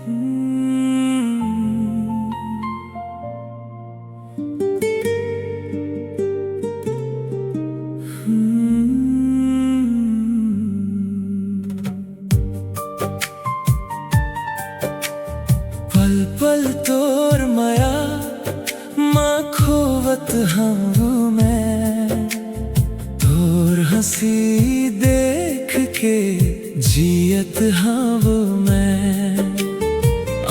पल पल तोर माया माँ खोवत हूँ मैं, तोर हंसी देख के जियत हूँ मैं।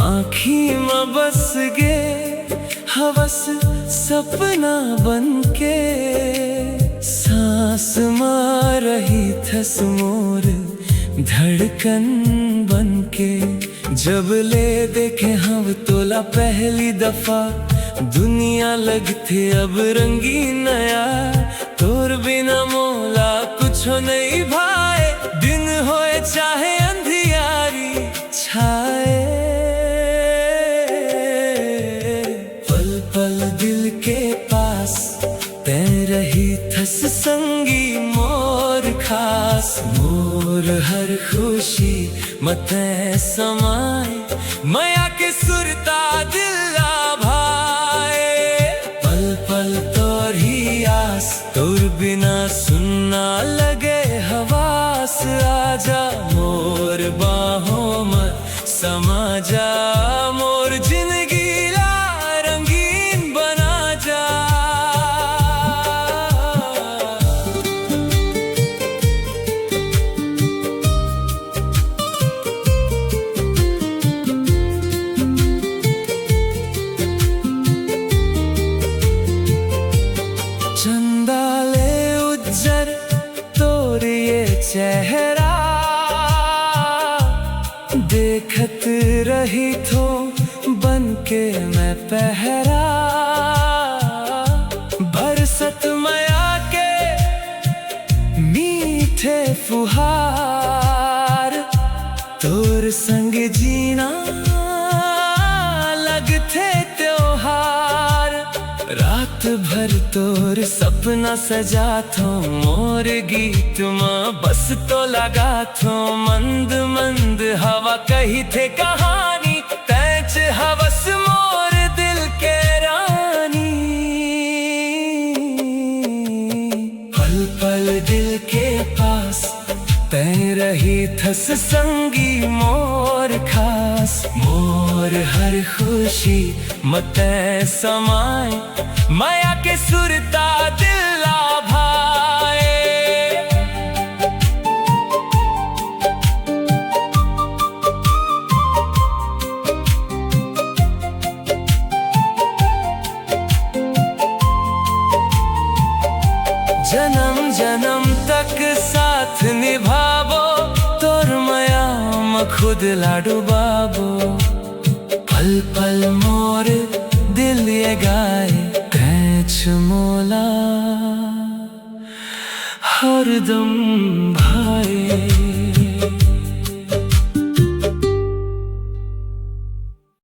आँखी में बस गे हवस सपना बन के, सांस मार रही थस मोर धड़कन बन के। जब ले देखे हम तोला पहली दफा, दुनिया लगथे अब रंगीन नया। तोर बिना मोला कुछ नहीं भाए, दिन होए चाहे अंधियारी छाए। पल पल दिल के पास तै रही थस संगी मोर खास। मोर हर खुशी मते समाए, माया के सुरता दिल भाए। पल पल तोर ही आस, तोर बिना सुनना लगे हवास। आजा मोर बाहों में समा जा, मोर जिंदगी ला रंगीन बना जा। चंदा ले उज्जर तोर ये चेहरा, देखत रही थो बन के मैं पहरा। बरसत माया के मीठे फुहार, तोर संग जीना लगथे त्योहार। रात भर तोर सपना सजा थो, मोर गीत में बस तो लगा थो। मंद मंद हवा कही थे कहानी, तैच हवस मोर दिल के रानी। पल पल दिल के पास तै रही थस संगी मोर खास। मोर हर खुशी मते समाए, माया के सुरता दिल भाए। जन्म जन्म तक साथ निभावो, तोर माया में खुद लाडू बाबो। पल पल मोर दिल ये गाए, कैच मोला हरदम